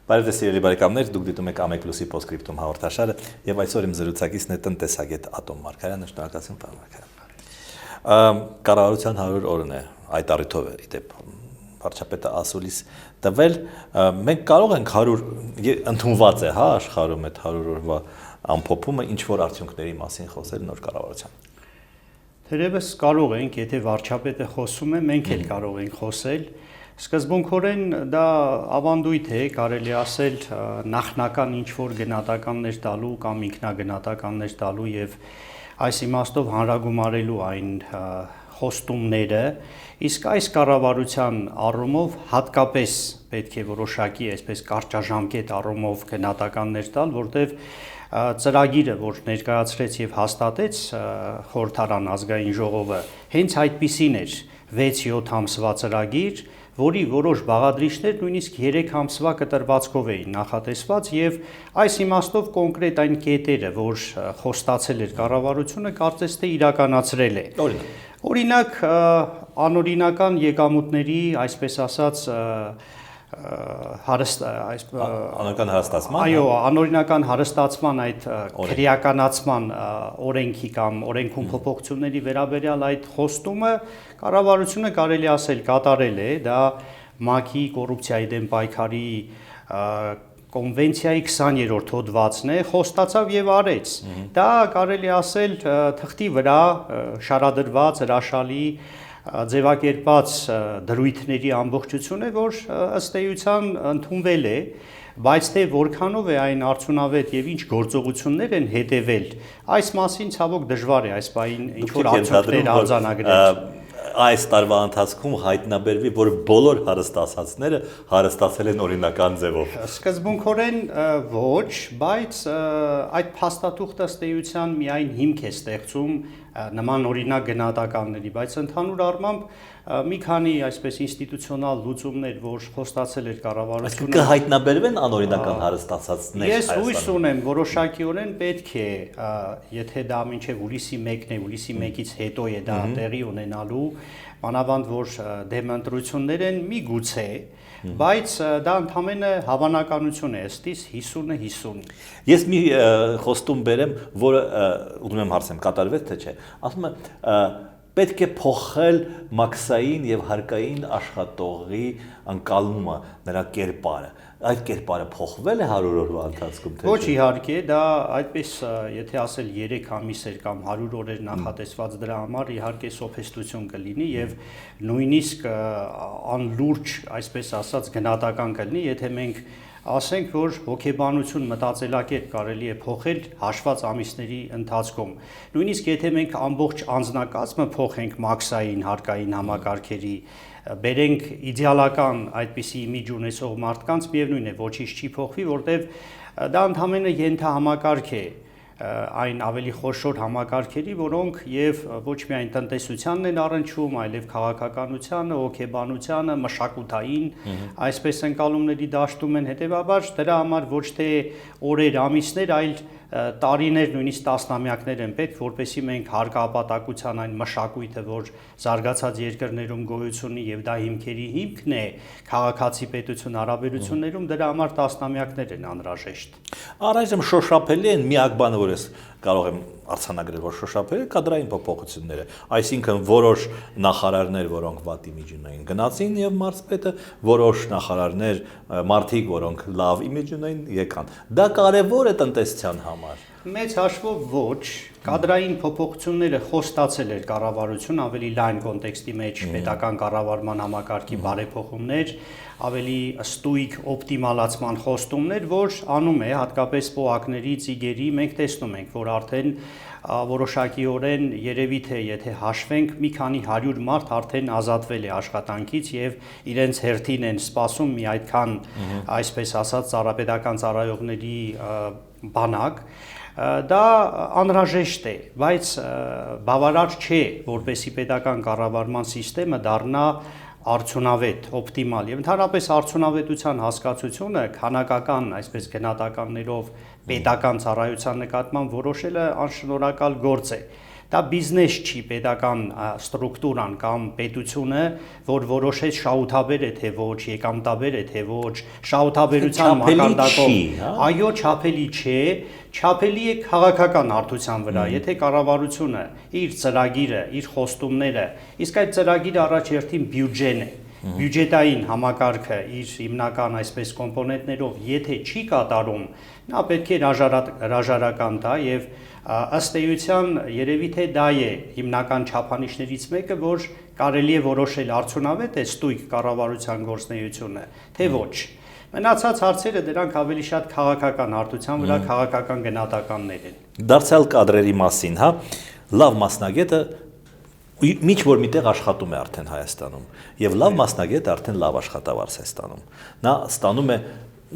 Բարև սիրելի բարեկամներ, դուք դիտում եք Ամեկ Լուսի Պոստսկրիպտում հաղորդաշարը եւ այսօր իմ զրուցակիցն է տնտեսագետ Ատոմ Մարգարյանը, շնորհակալություն պարոն Մարգարյան։ Կառավարության 100 օրն է, այդ առիթով է իդեպ վարչապետը ասուլիս տվել, մենք կարող ենք 100 ընդունված է, հա, աշխարհում այդ 100 օրվա ամփոփումը ինչ որ արդյունքների մասին խոսել նոր կառավարության։ Թերևս կարող ենք, եթե վարչապետը խոսում է, մենք էլ կարող ենք խոսել։ Սկզբունքորեն դա ավանդույթ է, կարելի ասել նախնական ինչ-որ գնահատականներ տալու կամ ինքնագնահատականներ տալու եւ այս իմաստով հանրագումարելու այն խոստումները, իսկ այս կառավարության առումով հատկապես պետք է որոշակի այսպես կարճաժամկետ առումով գնահատականներ տալ, որտեղ ծրագիրը, որ ներկայացրեց եւ հաստատեց խորհրդարան ազգային ժողովը, հենց այդպիսին էր 6-7 ամսվա ծրագիր, որի որոշ բաղադրիչներ նույնիսկ 3 ամսվա կտրվածքով էին նախատեսված եւ այս իմաստով կոնկրետ այն կետերը, որ խոստացել էր կառավարությունը, կարծես թե իրականացրել է։ Օրինակ, անօրինական եկամուտների, այսպես ասած, անօրինական հարստացման, այո, անօրինական հարստացման այդ քրեականացման օրենքի կամ օրենքում փոփոխությունների վերաբերյալ այդ խոստումը կառավարությունը կարելի ասել կատարել է, դա ՄԱԿ-ի կոռուպցիայի դեմ պայքարի կոնվենցիայի 20-րդ հոդվածն է, խոստացավ եւ արեց։ Դա կարելի ասել թղթի վրա շարադրված հրաշալի ձևակերպած դրույթների ամբողջություն է, որ ըստ էության ընդունվել է, բայց թե որքանով է այն արդյունավետ եւ ինչ գործողություններ են հետեւել, այս մասին ցավոք դժվար է այս բային ինչ որ արդյունքներ արձանագրել։ Այս տարվա ընթացքում հայտնաբերվի, որ բոլոր հարստացածները հարստացել են օրինական ձևով։ Սկզբունքորեն ոչ, բայց այդ փաստաթուղթը ըստ էության միայն հիմք է ստեղծում նման օրինակ գնահատականների, բայց ընդհանուր առմամբ մի քանի այսպես ինստիտուցիոնալ լուծումներ, որ խոստացել էր կառավարությունը, կհայտնաբերվեն անօրինական հարստացածներ։ Ես հույս ունեմ, որոշակիորեն պետք է, եթե դա մինչև հուլիսի 1-ն է, հուլիսի 1-ից հետո է դա տեղի ունենալու, մանավանդ որ դեմ ընտրություններ են, միգուցե, բայց դա ընդամենը հավանականություն է, ըստ իս 50-50։ Ես մի խոստում բերեմ, որը ուզում եմ հարցեմ, կատարվեց թե չէ։ Ասում եմ, պետք է փոխել մաքսային եւ հարկային աշխատողի անկալումը, նրա կերպարը։ Այդ կերպարը փոխվել է 100 օրվա ընթացքում թե չէ։ Ոչ իհարկե, դա այդպես, եթե ասել 3 ամիս էր կամ 100 օր էր նախատեսված դրա համար, իհարկե սոփեստություն կլինի եւ նույնիսկ անլուրջ, այսպես ասած, գնահատական կլինի, եթե մենք ասենք, որ հոգեբանություն մտածելակերպ կարելի է փոխել հաշված ամիսների ընթացքում։ Նույնիսկ եթե մենք ամբողջ անձնակազմը փոխենք մաքսային, հարկային համակարգերի, բերենք իդեալական այդպիսի իմիջ ունեցող մարդկանց, միևնույն է, ոչինչ չի փոխվի, որտեղ դա ընդհանրապես ենթահամակարգ է այն ավելի խոշոր համակարգերի, որոնք եւ ոչ միայն տնտեսությանն են առնչվում, այլև քաղաքականությանը, հոգեբանությանը, մշակութային այսպես ընկալումների դաշտում են, հետեւաբար դրա համար ոչ թե օրեր, ամիսներ, այլ տարիներ, նույնիսկ տասնամյակներ են պետք, որպեսզի մենք հարկապատակության այն մշակույթը, որ զարգացած երկրներում գոյություն ունի եւ դա հիմքերի հիմքն է քաղաքացի պետություն հարաբերություններում, դրա համար տասնամյակներ են անհրաժեշտ։ Առայժմ շոշափելի են միակ բանը, որ ես կարող եմ արձանագրել, որ շոշափելի կադրային փոփոխությունները, այսինքն որոշ նախարարներ, որոնք վատ իմիջ ունեին, գնացին եւ մարզպետը, որոշ նախարարներ, մարդիկ, որոնք լավ իմիջ ունեին, եկան։ Դա կարեւոր է տնտեսության համար։ Մեծ հաշվով ոչ, կադրային փոփոխությունները խոստացել էր կառավարությունը ավելի լայն կոնտեքստի մեջ պետական կառավարման համակարգի բարեփոխումներ, ավելի ստույգ օպտիմալացման խոստումներ, որ անում է հատկապես ՊՕԱԿ-ների, ծիգերի, մենք տեսնում ենք, որ արդեն որոշակիորեն երևի թե եթե հաշվենք մի քանի 100 մարդ արդեն ազատվել է աշխատանքից եւ իրենց հերթին են սպասում մի այդքան այսպես ասած ծառապետական ծառայողների բանակ, դա անհրաժեշտ է, բայց բավարար չէ, որպեսզի պետական կառավարման համակարգը դառնա արդյունավետ, օպտիմալ եւ ընդհանրապես արդյունավետության հասկացությունը քանակական, այսպես գնահատականներով պետական ծառայության նկատմամբ որոշելը անշնորհակալ գործ է։ Դա բիզնես չի, պետական ստրուկտուրան կամ պետությունը, որ որոշեց շահութաբեր է թե ոչ, եկամտաբեր է թե ոչ, շահութաբերության մակարդակով, այո, չափելի չէ, չափելի է քաղաքական արդյունության վրա, եթե կառավարությունը իր ծրագիրը, իր խոստումները, իսկ այդ ծրագիրը առաջերտին բյուջեն է, բյուջետային համակարգը իր հիմնական այսպես կոմպոնենտներով եթե չի կատարում, նա պետք է հրաժարական տա եւ ըստ էության երևի թե դա է հիմնական չափանիշներից մեկը, որ կարելի է որոշել արդյունավետ է ստույգ կառավարության գործունեությունը, թե ոչ։ Մնացած հարցերը դրանք ավելի շատ քաղաքական արդյունության վրա քաղաքական գնահատականներ են։ Դարձյալ կադրերի մասին, հա, լավ մասնագետը միջ որ միտեղ աշխատում է արդեն Հայաստանում եւ լավ մասնագետը արդեն լավ աշխատավարձ է ստանում։ Նա ստանում է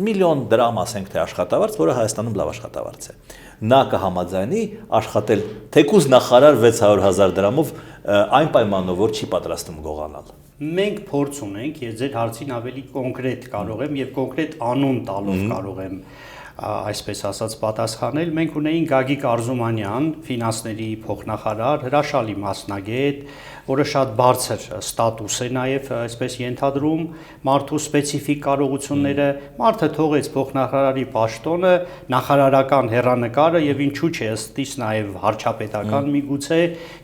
միլիոն դրամ, ասենք թե աշխատավարձ, որը Հայաստանում լավ աշխատավարձ է։ Նա կհամաձայնի աշխատել թեկուզ նախարար 600,000 դրամով այն պայմանով, որ չի պատրաստում գողանալ։ Մենք փորձ ունենք, ես ձեր հարցին ավելի կոնկրետ կարող եմ եւ կոնկրետ անուն տալով կարող եմ այսպես ասած պատասխանել։ Մենք ունեինք Գագիկ Արզումանյան, ֆինանսների փոխնախարար, հրաշալի մասնագետ, որը շատ բարձր ստատուս է նաև այսպես ենթադրում, մարդու սպეციფիկ կարողությունները, մարդը թողեց փոխնախարարի պաշտոնը, նախարարական հեռանկարը եւ ինչու՞ չէ ըստիս նաև հարչապետական միգուցե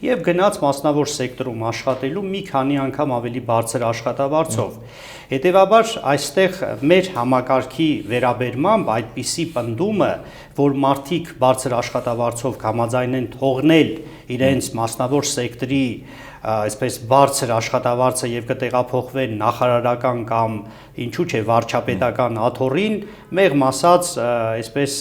եւ գնաց մասնավոր սեկտորում աշխատելու մի քանի անգամ ավելի բարձր աշխատավարձով։ Հետևաբար այստեղ մեր համակարգի վերաբերմամբ այդպիսի պնդումը, որ մարդիկ բարձր աշխատավարձով կհամաձայնեն թողնել իրենց մասնավոր սեկտորի այսպես բարձր աշխատավարձը եւ կտեղափոխվեն նախարարական կամ ինչու՞ չէ վարչապետական աթոռին, մեղմ ասած այսպես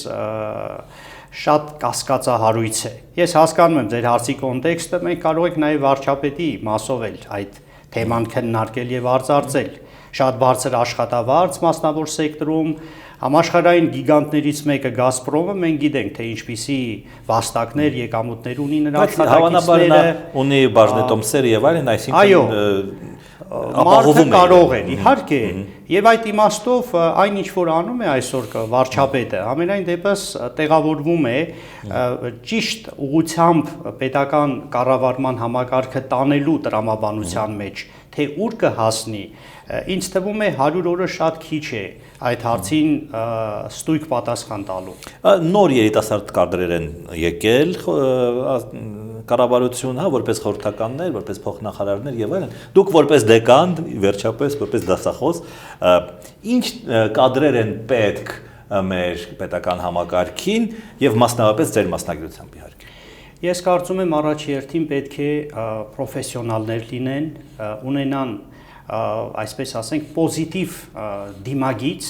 շատ կասկածահարույց է։ Ես հասկանում եմ ձեր հարցի կոնտեքստը, մենք կարող ենք նաեւ վարչապետի մասով էլ այդ թեման քննարկել եւ արծարծել։ Շատ բարձր աշխատավարձ մասնավոր սեկտորում համաշխարհային գիգանտներից մեկը Գազպրոմը, մենք գիտենք, թե ինչպիսի վաստակներ, եկամուտներ ունի նրա աշխատակիցները, ունի բաժնետոմսեր եւ այլն, այսինքն մարդը կարող է, իհարկե, եւ այդ իմաստով այն ինչ որ անում է այսօր վարչապետը, ամենայն դեպս տեղավորվում է ճիշտ ուղղությամբ պետական կառավարման համակարգը տանելու տրամաբանության մեջ, թե ուր կհասնի, ինձ թվում է 100 օրը շատ քիչ է այդ հարցին ստույգ պատասխան տալու։ Նոր երիտասարդ կադրեր են եկել կառավարություն, հա, որպես խորհրդականներ, որպես փոխնախարարներ եւ այլն։ Դուք որպես դեկան, վերջապես որպես դասախոս, ինչ կադրեր են պետք մեր պետական համակարգին եւ մասնավորապես ձեր մասնագիտությամբ իհարկե։ Ես կարծում եմ առաջերտին պետք է պրոֆեսիոնալներ լինեն, ունենան այսպես ասենք պոզիտիվ դիմագիծ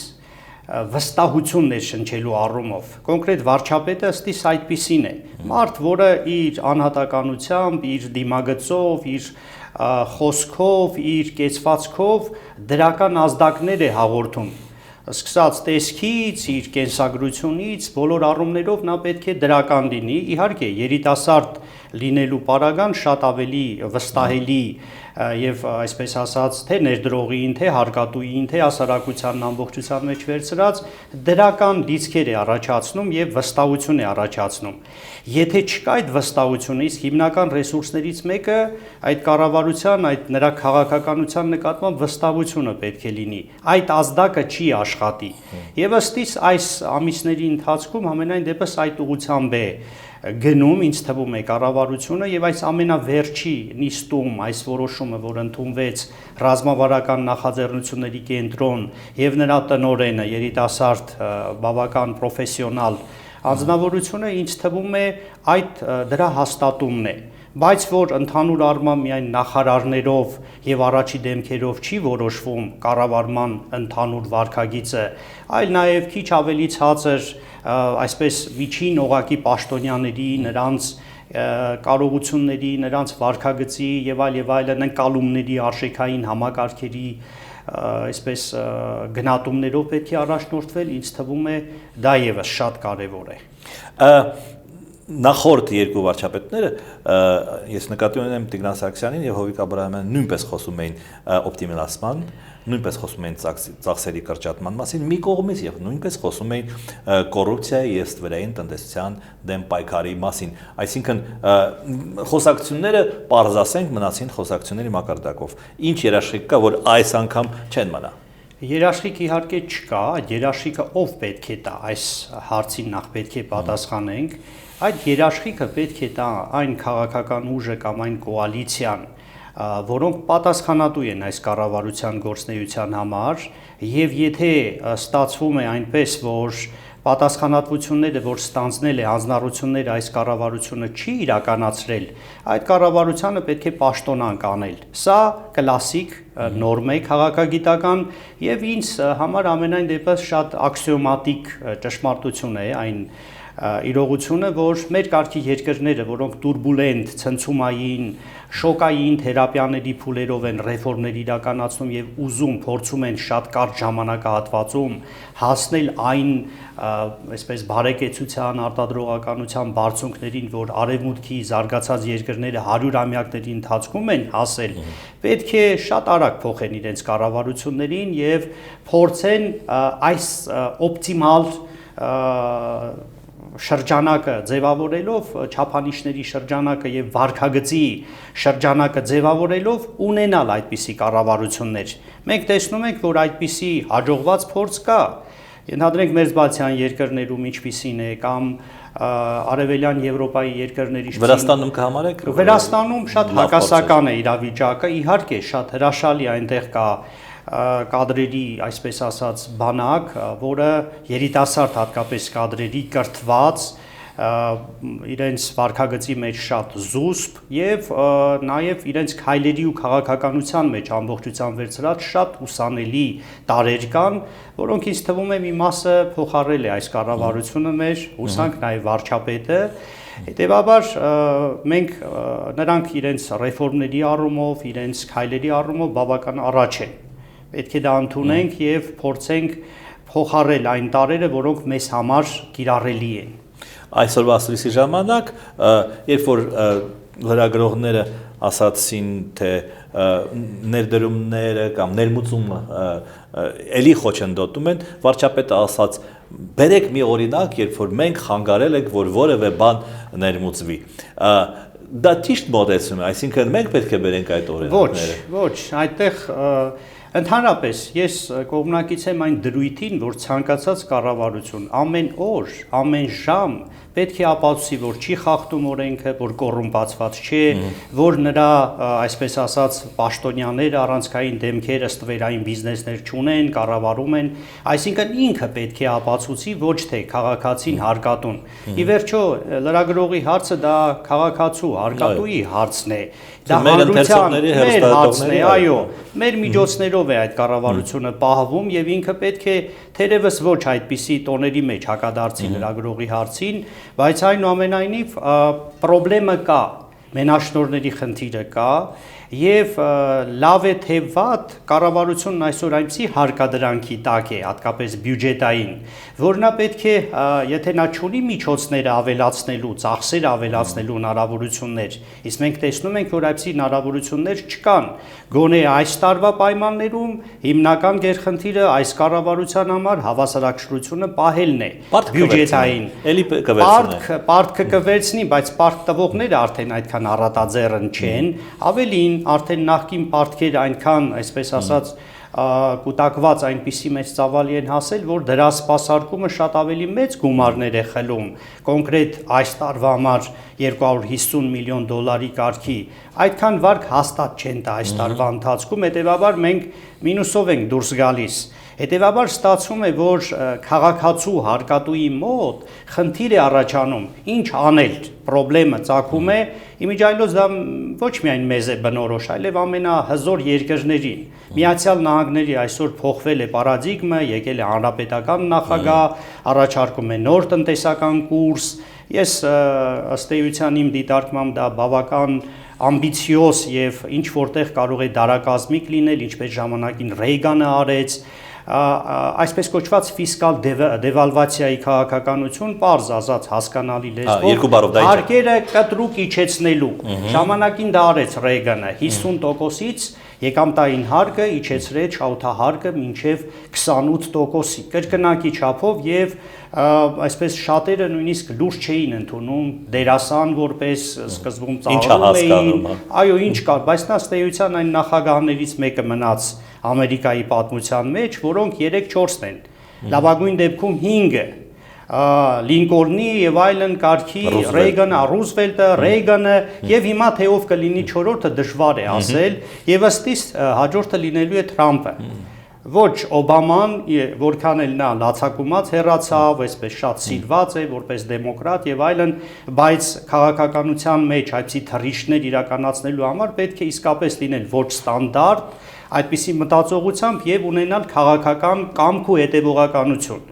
վստահություն ներշնչելու առումով կոնկրետ վարչապետը ըստիս այդպիսին է մարդ, որը իր անհատականությամբ, իր դիմագծով, իր խոսքով, իր կեցվածքով դրական ազդակներ է հաղորդում սկսած տեսքից, իր կենսագրությունից, բոլոր առումներով նա պետք է դրական լինի, իհարկե երիտասարդ լինելու պարագան շատ ավելի վստահելի եւ այսպես ասած թե ներդրողին, թե հարկատուին, թե հասարակության ամբողջության մեջ վերցրած դրական լիցքեր է առաջացնում եւ վստահություն է առաջացնում։ Եթե չկա այդ վստահությունը, իսկ հիմնական ռեսուրսներից մեկը այդ կառավարության, այդ նրա քաղաքականության նկատմամբ վստահությունը պետք է լինի։ Այդ ազդակը չի աշխատի։ Եվ ըստիս այս ամիսների ընթացքում ամենայն դեպս այդ ուղղությամբ է գնում, ինձ թվում է կառավարությունը եւ այս ամենավերջի նիստում այս որոշումը, որ ընդունվեց ռազմավարական նախաձեռնությունների կենտրոն եւ նրա տնօրենը երիտասարդ բավական պրոֆեսիոնալ անձնավորությունը ինձ թվում է այդ դրա հաստատումն է, բայց որ ընդհանուր առմամբ միայն նախարարներով եւ առաջի դեմքերով չի որոշվում կառավարման ընդհանուր վարքագիծը, այլ նաեւ քիչ ավելի ցածր այսպես միջին օղակի պաշտոնյաների, նրանց կարողությունների, նրանց վարքագծի եւ այլն ընկալումների արժեքային համակարգերի այսպես գնահատումներով պետք է առաջնորդվել, ինձ թվում է դա եւս շատ կարեւոր է։ նախորդ երկու վարչապետները ես նկատի ունեմ Տիգրան Սարգսյանին եւ Հովիկ Աբրահամյանին նույնպես խոսում էին օպտիմիզացման, նույնպես խոսում էին ծախսերի կրճատման մասին մի կողմից եւ նույնպես խոսում էին կոռուպցիայի եւ ստվերային տնտեսության դեմ պայքարի մասին, այսինքն խոսակցությունները պարզասենք մնացին խոսակցությունների մակարդակով, ինչ երաշխիք կա, որ այս անգամ չեն մնա։ Երաշխիք իհարկե չկա, այդ երաշխիքը ով պետք է տա, այս հարցին նախ պետք է պատասխանենք, այդ երաշխիքը պետք է տա այն քաղաքական ուժը կամ այն կոալիցիան, որոնք պատասխանատու են այս կառավարության գործունեության համար, եւ եթե ստացվում է այնպես, որ պատասխանատվությունները, որ ստանձնել է հանձնառությունները այս կառավարությունը չի իրականացրել, այդ կառավարությանը պետք է պաշտոնանկ անել։ Սա կլասիկ նորմ է քաղաքագիտական եւ ինձ համար ամենայն դեպս շատ աքսիոմատիկ ճշմարտություն է այն իրողությունը, որ մեր կարգի երկրները, որոնք տուրբուլենտ, ցնցումային, շոկային թերապիաների փուլերով են ռեֆորմներ իրականացնում եւ ուզում փորձում են շատ կարճ ժամանակահատվածում հասնել այն այսպես բարեկեցության, արտադրողականության բարձունքներին, որ արևմուտքի զարգացած երկրները 100-ամյակների ընթացքում են հասել, պետք է շատ արագ փոխեն իրենց կառավարություններին եւ փորձեն այս օպտիմալ շրջանակը ձևավորելով չափանիշների շրջանակը եւ վարքագծի շրջանակը ձևավորելով ունենալ այդպիսի կառավարություններ։ Մենք տեսնում ենք, որ այդպիսի հաջողված փորձ կա։ Ենթադրենք Մերձբալթյան երկրներում ինչպիսին է կամ Արևելյան Եվրոպայի երկրների Վրաստանում կհամարեք։ Վրաստանում շատ հակասական է իրավիճակը, իհարկե շատ հրաշալի այնտեղ կա կադրերի, այսպես ասած, բանակ, որը երիտասարդ հատկապես կադրերի կրթված, իրենց վարքագծի մեջ շատ զուսպ եւ նաեւ իրենց քայլերի ու քաղաքականության մեջ ամբողջությամբ վերցրած շատ ուսանելի տարեր կան, որոնք ինձ թվում է մի մասը փոխարել է այս կառավարությունը մեր, հուսանք նաեւ վարչապետը։ Հետևաբար մենք նրանք իրենց ռեֆորմների առումով, իրենց քայլերի առումով բավական առաջ են։ Պետք է դա ընդունենք եւ փորձենք փոխարել այն տարերը, որոնք մեզ համար կիրառելի են։ Այսօրվա ասուլիսի ժամանակ, երբ որ լրագրողները ասացին, թե ներդրումները կամ ներմուծումը էլի խոչընդոտում են, վարչապետը ասաց, բերեք մի օրինակ, երբ որ մենք խանգարել ենք, որ որևէ բան ներմուծվի։ Դա ճիշտ մոտեցում է, այսինքն մենք պետք է բերենք այդ օրինակները։ Ոչ, այդտեղ ընդհանրապես ես կողմնակից եմ այն դրույթին, որ ցանկացած կառավարություն ամեն օր, ամեն ժամ պետք է ապացուցի, որ չի խախտում օրենքը, որ կոռումպացված չէ, որ նրա, այսպես ասած, պաշտոնյաները առանցքային դեմքերը ստվերային բիզնեսներ չունեն, կառավարում են, այսինքն ինքը պետք է ապացուցի, ոչ թե քաղաքացին հարկատուն։ Ի վերջո, լրագրողի հարցը դա քաղաքացու, հարկատուի հարցն է։ Դա հանրության մեր հարցն է, այո, մեր միջոցներով է այդ կառավարությունը պահվում եւ ինքը պետք է թերևս ոչ այդպիսի տոների մեջ հակադարձի լրագրողի հարցին, բայց այնուամենայնիվ խնդրեմը կա, մենաշնորհների խնդիրը կա եւ լավ է թե վատ կառավարությունն այսօր այնպիսի հարկադրանքի տակ է, հատկապես բյուջետային, որ նա պետք է, եթե նա չունի միջոցները ավելացնելու, ծախսերը ավելացնելու հնարավորություններ, իսկ մենք տեսնում ենք, որ այդպիսի հնարավորություններ չկան, գոնե այս տարվա պայմաններում հիմնական գերխնդիրը այս կառավարության համար հավասարակշռությունը պահելն է, բյուջետային, պարտքը կվերցնի, բայց պարտ տվողները արդեն այդքան առատաձեռն չեն, ավելին արդեն նախկին պարտքերը այնքան, այսպես ասած, կուտակված այնպիսի մեծ ծավալի են հասել, որ դրա սպասարկումը շատ ավելի մեծ գումարներ է խլում, կոնկրետ այս տարվա համար 250 միլիոն դոլարի կարգի, այդքան վարկ հաստատ չեն տա այս տարվա ընթացքում, հետևաբար մենք մինուսով ենք դուրս գալիս։ Հետևաբար ստացվում է, որ քաղաքացու հարկատուի մոտ խնդիր է առաջանում, ինչ անել, խնդրեմը ծագում է, իմիջիայլոց դա ոչ միայն մեզ է բնորոշ, այլև ամենահզոր երկրներին։ Միացյալ Նահանգների այսօր փոխվել է պարադիգմը, եկել է հանրապետական նախագահ, առաջարկում է նոր տնտեսական կուրս։ Ես ըստ էության իմ դիտարկմամբ դա բավական ամբիցիոզ եւ ինչ որտեղ կարող է դարակազմիկ լինել, ինչպես ժամանակին Ռեյգանը արեց, այսպես կոչված ֆիսկալ դեվալվացիայի քաղաքականություն, պարզ ասած հասկանալի լեզվով, հարկերը կտրուկ իջեցնելու։ Ժամանակին դա արեց Ռեյգանը 50%-ից եկամտային հարկը իջեցրեց շահութահարկը մինչև 28%-ի կրկնակի չափով եւ այսպես շատերը նույնիսկ լուրջ չէին ընդունում դերասան որպես սկզբում ծաղրում էին, այո, ինչ կար, բայց նա ըստ էության այն նախագահներից մեկը մնաց Ամերիկայի պատմության մեջ, որոնք 3-4-ն են, լավագույն դեպքում 5-ը Լինկոլնի եւ այլն կարգի Ռեյգանը, Ռուզվելտը, Ռեյգանը եւ հիմա թե ով կլինի 4-րդը դժվար է ասել եւ ըստիս հաջորդը լինելու է Թրամփը։ Ոչ Օբաման, որքան էլ նա լացակումած հեռացավ, այսպես շատ սիրված է որպես դեմոկրատ եւ այլն, բայց քաղաքականության մեջ այդպիսի թռիչքներ իրականացնելու համար պետք է իսկապես լինել ոչ ստանդարտ, այդպիսի մտածողությամբ եւ ունենալ քաղաքական կամք ու հետեւողականություն։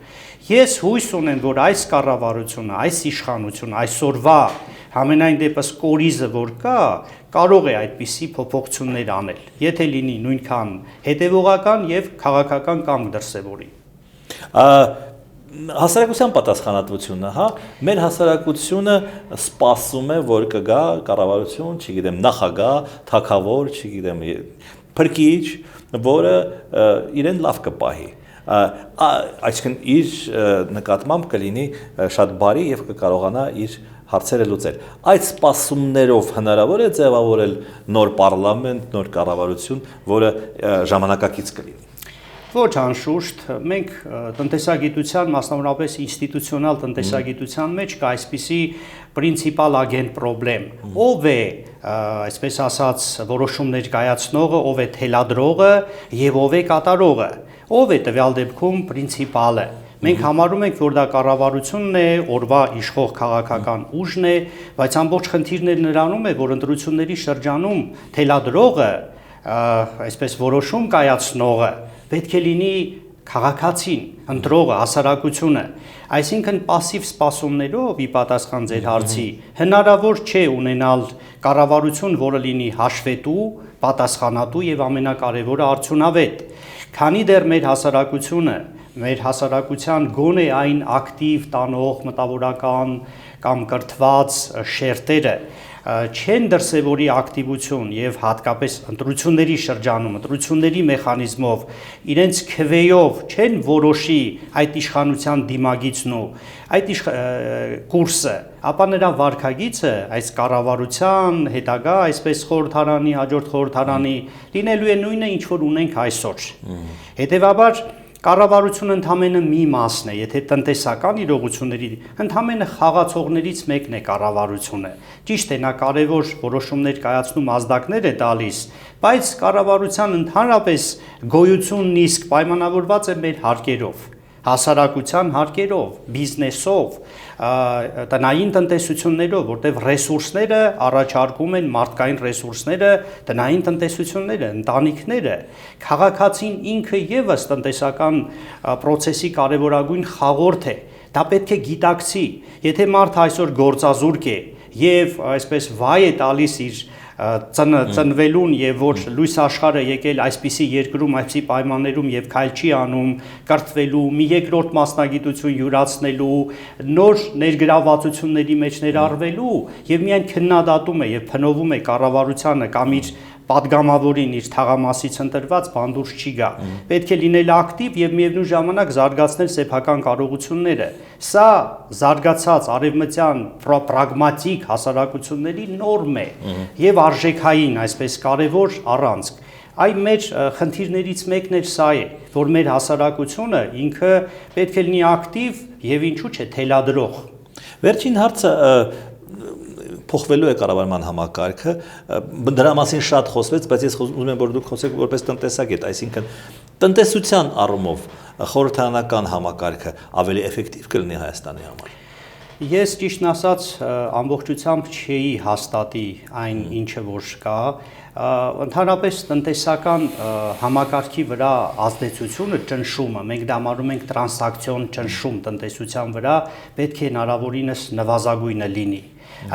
Ես հույս ունեմ, որ այս կառավարությունը, այս իշխանությունը, այսօրվա համենայն դեպս կորիզը, որ կա, կարող է այդպիսի փոփոխություններ անել, եթե լինի նույնքան հետևողական եւ քաղաքական կամք դրսեւորի։ Հասարակության պատասխանատվությունը, հա, մեր հասարակությունը սպասում է, որ կգա կառավարություն, չգիտեմ, նախագահ, թագավոր, չգիտեմ, փրկիչ, որը իրեն լավ կպահի։ Այսինքն իր նկատմամբ կլինի շատ բարի եւ կկարողանա իր հարցերը լուծել։ Այդ սպասումներով հնարավոր է ձևավորել նոր պարլամենտ, նոր կառավարություն, որը ժամանակակից կլինի։ Ոչ անշուշտ, մենք տնտեսագիտության, մասնավորապես ինստիտուցիոնալ տնտեսագիտության մեջ կա այսպիսի պրինցիպալ ագենտ պրոբլեմ։ Ով է, այսպես ասած, որոշումներ կայացնողը, ով է թելադրողը եւ ով է կատարողը։ Ով է տվյալ դեպքում պրինցիպալը։ Մենք համարում ենք, որ դա կառավարությունն է, օրվա իշխող քաղաքական ուժն է, բայց ամբողջ խնդիրն նրանում է, որ ընտրությունների շրջանում թելադրողը, այսպես որոշում կայացնողը պետք է լինի քաղաքացին, ընտրողը, հասարակությունը, այսինքն պասիվ սպասումներով ի պատասխան ձեր հարցի հնարավոր չէ ունենալ կառավարություն, որը լինի հաշվետու, պատասխանատու եւ ամենակարևորը արդյունավետ։ Քանի դեռ մեր հասարակությունը, մեր հասարակության գոնե այն ակտիվ տանող մտավորական կամ կրթված շերտերը չեն դրսևորի ակտիվություն եւ հատկապես ընտրությունների շրջանում, ընտրությունների մեխանիզմով իրենց քվեով չեն որոշի այդ իշխանության դիմագիծն ու այդ կուրսը, ապա նրա վարքագիծը այս կառավարության հետագա այսպես խորհրդարանի, հաջորդ խորհրդարանի լինելու է նույնը, ինչ որ ունենք այսօր։ Հետևաբար կառավարությունը ընդհանրապես մի մասն է, եթե տնտեսական իրողությունների ընդհանրապես խաղացողներից մեկն է կառավարությունը։ Ճիշտ է, նա կարևոր որոշումներ կայացնում ազդակներ է տալիս, բայց կառավարության ընդհանրապես գոյությունն իսկ պայմանավորված է մեր հարկերով, հասարակության հարկերով, բիզնեսով, տնային տնտեսություններով, որտեղ ռեսուրսները առաջարկում են մարդկային ռեսուրսները, տնային տնտեսությունները, ընտանիքները, քաղաքացին ինքը եւս տնտեսական process-ի կարևորագույն խաղորդ է։ Դա պետք է գիտակցի, եթե մարդը այսօր գործազուրկ է եւ այսպես վայ է տալիս իր ծնվելուն եւ որ լույս աշխարհը եկել այսպիսի երկրում, այսպիսի պայմաններում եւ քայլ չի անում կրթվելու, մի երկրորդ մասնագիտություն յուրացնելու, նոր ներգրավվածությունների մեջ ներառվելու եւ միայն քննադատում է եւ փնովում է կառավարությանը կամ իր պատգամավորին իր թաղամասից ընտրված բանդուրս չի գա։ Պետք է լինել ակտիվ եւ միևնույն ժամանակ զարգացնել սեփական կարողությունները։ Սա զարգացած արևմտյան պրագմատիկ հասարակությունների նորմ է եւ արժեքային, այսպես կարևոր առանցք։ Այ մեր խնդիրներից մեկն էլ սա է, որ մեր հասարակությունը ինքը պետք է լինի ակտիվ եւ ինչու՞ չէ թելադրող։ Վերջին հարցը փոխվելու է կառավարման համակարգը, դրա մասին շատ խոսվեց, բայց ես ուզում եմ որ դուք խոսեք որպես տնտեսագետ, այսինքն տնտեսության առումով խորհրդարանական համակարգը ավելի էֆեկտիվ կլինի Հայաստանի համար։ Ես ճիշտն ասած ամբողջությամբ չէի հաստատի այն ինչը որ կա, ընդհանրապես տնտեսական համակարգի վրա ազդեցությունը, ճնշումը, մենք դա համարում ենք տրանսակցիոն ճնշում տնտեսության վրա, պետք է հնարավորինս նվազագույնը լինի։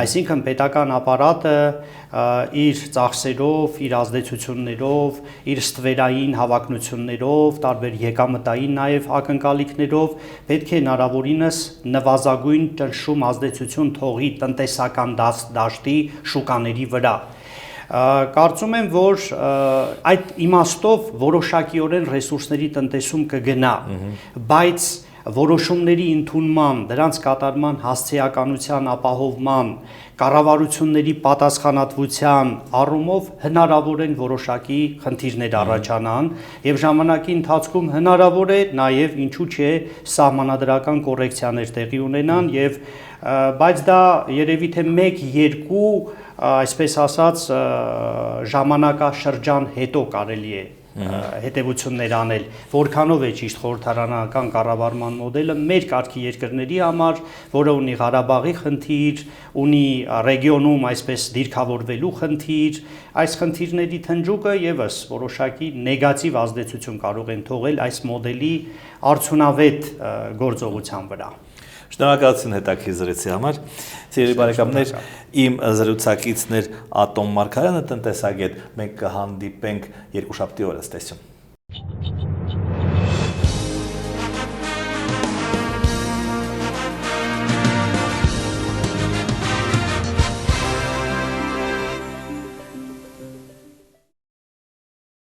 Այսինքն պետական ապարատը իր ծախսերով, իր ազդեցություններով, իր ստվերային հավակնություններով, տարբեր եկամտային նաև ակնկալիքներով պետք է հնարավորինս նվազագույն ճնշում ազդեցություն թողի տնտեսական դաշտի շուկաների վրա։ Կարծում եմ, որ այդ իմաստով որոշակիորեն ռեսուրսների տնտեսում կգնա, բայց որոշումների ընդունման, դրանց կատարման հասցեականության ապահովման, կառավարությունների պատասխանատվության առումով հնարավոր են որոշակի խնդիրներ առաջանան եւ ժամանակի ընթացքում հնարավոր է նաեւ ինչու՞ չէ սահմանադրական կոռեկցիաներ տեղի ունենան եւ բայց դա երևի թե 1-2 այսպես ասած ժամանակաշրջան հետո կարելի է հետևություններ անել, որքանով է ճիշտ խորհրդարանական կառավարման մոդելը մեր կարգի երկրների համար, որը ունի Ղարաբաղի խնդիր, ունի ռեգիոնում այսպես դիրքավորվելու խնդիր, այս խնդիրների թնջուկը եւս որոշակի նեգատիվ ազդեցություն կարող են թողել այս մոդելի արդյունավետ գործողության վրա։ Շնորհակալություն հետաքրքիր զրույցի համար։ Սիրելի բարեկամներ, իմ զրուցակիցներ Ատոմ Մարգարյանը տնտեսագետ, մենք կհանդիպենք երկուշաբթի օրը, ցտեսություն։